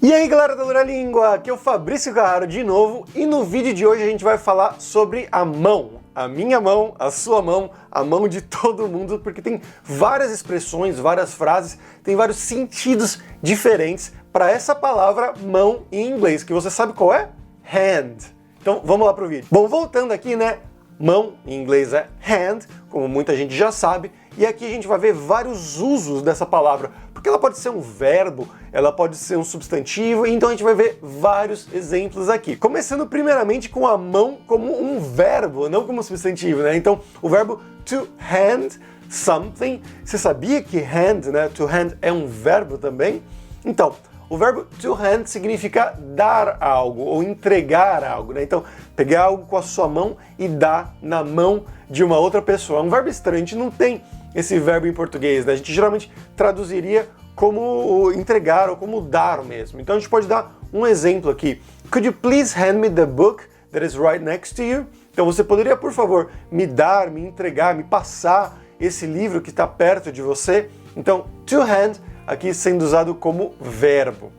E aí galera da Dura-Língua, aqui é o Fabrício Carraro de novo e no vídeo de hoje a gente vai falar sobre a mão. A minha mão, a sua mão, a mão de todo mundo, porque tem várias expressões, várias frases, tem vários sentidos diferentes para essa palavra mão em inglês, que você sabe qual é? Hand. Então vamos lá pro vídeo. Bom, voltando aqui, né? Mão em inglês é hand, como muita gente já sabe, e aqui a gente vai ver vários usos dessa palavra, porque ela pode ser um verbo, ela pode ser um substantivo, então a gente vai ver vários exemplos aqui. Começando primeiramente com a mão como um verbo, não como um substantivo, né? Então, o verbo to hand something, você sabia que hand, né, to hand é um verbo também? Então, o verbo to hand significa dar algo ou entregar algo, né? Então, pegar algo com a sua mão e dar na mão de uma outra pessoa. É um verbo estranho, a gente não tem esse verbo em português, né? A gente geralmente traduziria como entregar ou como dar mesmo. Então a gente pode dar um exemplo aqui. Could you please hand me the book that is right next to you? Então você poderia, por favor, me dar, me entregar, me passar esse livro que está perto de você? Então, to hand aqui sendo usado como verbo.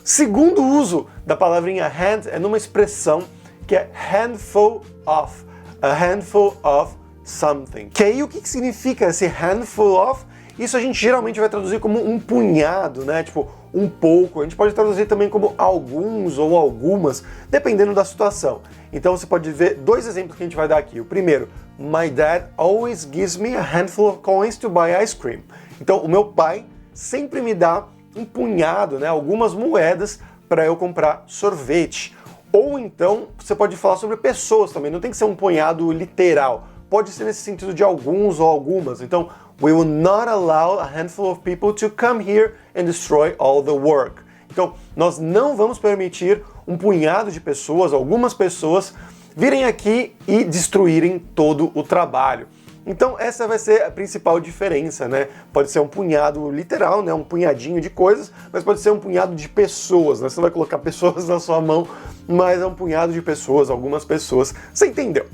Segundo uso da palavrinha hand é numa expressão que é handful of. A handful of something. Que aí o que significa esse handful of? Isso a gente geralmente vai traduzir como um punhado, né? Tipo, um pouco. A gente pode traduzir também como alguns ou algumas, dependendo da situação. Então você pode ver dois exemplos que a gente vai dar aqui. O primeiro, my dad always gives me a handful of coins to buy ice cream. Então o meu pai sempre me dá um punhado, né? Algumas moedas para eu comprar sorvete. Ou então você pode falar sobre pessoas também, não tem que ser um punhado literal. Pode ser nesse sentido de alguns ou algumas. Então, we will not allow a handful of people to come here and destroy all the work. Então, nós não vamos permitir um punhado de pessoas, algumas pessoas, virem aqui e destruírem todo o trabalho. Então, essa vai ser a principal diferença, né? Pode ser um punhado literal, né? Um punhadinho de coisas, mas pode ser um punhado de pessoas, né? Você vai colocar pessoas na sua mão, mas é um punhado de pessoas, algumas pessoas. Você entendeu?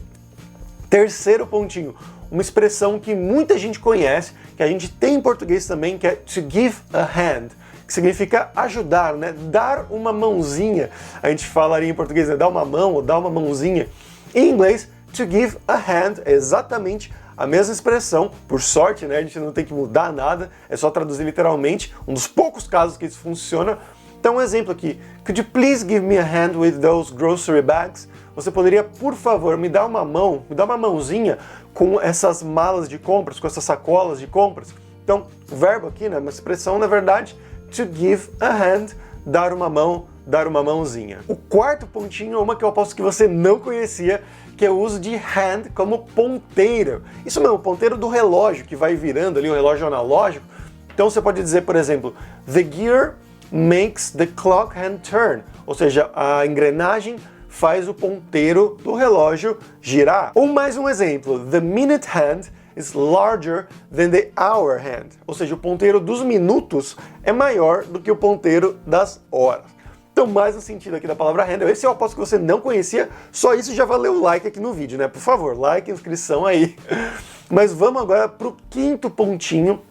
Terceiro pontinho, uma expressão que muita gente conhece, que a gente tem em português também, que é to give a hand, que significa ajudar, né? Dar uma mãozinha. A gente falaria em português, né? Dar uma mão ou dar uma mãozinha. Em inglês, to give a hand é exatamente a mesma expressão, por sorte, né? A gente não tem que mudar nada, é só traduzir literalmente, um dos poucos casos que isso funciona. Então, um exemplo aqui, could you please give me a hand with those grocery bags? Você poderia, por favor, me dar uma mão, me dar uma mãozinha com essas malas de compras, com essas sacolas de compras? Então, o verbo aqui, né, uma expressão, na verdade, to give a hand, dar uma mão, dar uma mãozinha. O quarto pontinho é uma que eu aposto que você não conhecia, que é o uso de hand como ponteiro. Isso mesmo, ponteiro do relógio, que vai virando ali, um relógio analógico. Então você pode dizer, por exemplo, the gear makes the clock hand turn, ou seja, a engrenagem faz o ponteiro do relógio girar. Ou mais um exemplo, the minute hand is larger than the hour hand, ou seja, o ponteiro dos minutos é maior do que o ponteiro das horas. Então, mais um sentido aqui da palavra hand, esse eu aposto que você não conhecia, só isso já valeu o like aqui no vídeo, né? Por favor, like, inscrição aí. Mas vamos agora para o quinto pontinho,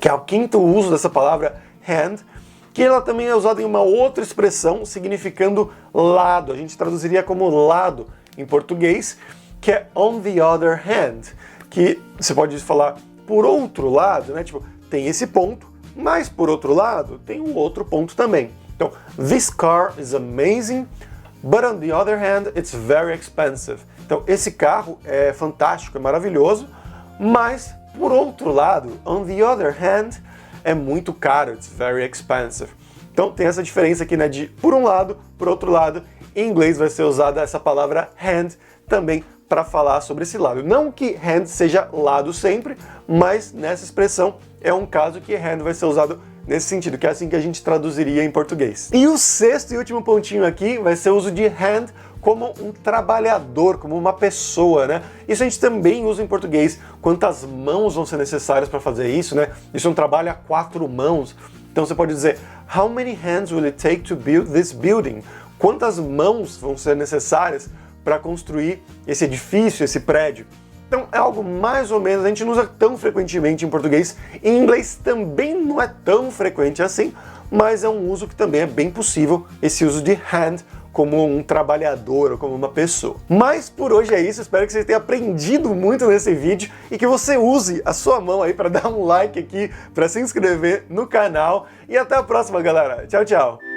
que é o quinto uso dessa palavra hand, que ela também é usada em uma outra expressão significando lado. A gente traduziria como lado em português, que é on the other hand, que você pode falar por outro lado, né? Tipo, tem esse ponto, mas por outro lado tem um outro ponto também. Então, this car is amazing, but on the other hand, it's very expensive. Então, esse carro é fantástico, é maravilhoso, mas por outro lado, on the other hand, é muito caro, it's very expensive. Então tem essa diferença aqui, né, de por um lado, por outro lado. Em inglês vai ser usada essa palavra hand também para falar sobre esse lado. Não que hand seja lado sempre, mas nessa expressão é um caso que hand vai ser usado nesse sentido, que é assim que a gente traduziria em português. E o sexto e último pontinho aqui vai ser o uso de hand como um trabalhador, como uma pessoa, né? Isso a gente também usa em português. Quantas mãos vão ser necessárias para fazer isso, né? Isso é um trabalho a 4 mãos. Então você pode dizer, how many hands will it take to build this building? Quantas mãos vão ser necessárias para construir esse edifício, esse prédio? Então é algo mais ou menos, a gente não usa tão frequentemente em português. Em inglês também não é tão frequente assim, mas é um uso que também é bem possível, esse uso de hand como um trabalhador ou como uma pessoa. Mas por hoje é isso, espero que você tenha aprendido muito nesse vídeo e que você use a sua mão aí para dar um like aqui, para se inscrever no canal e até a próxima, galera. Tchau, tchau!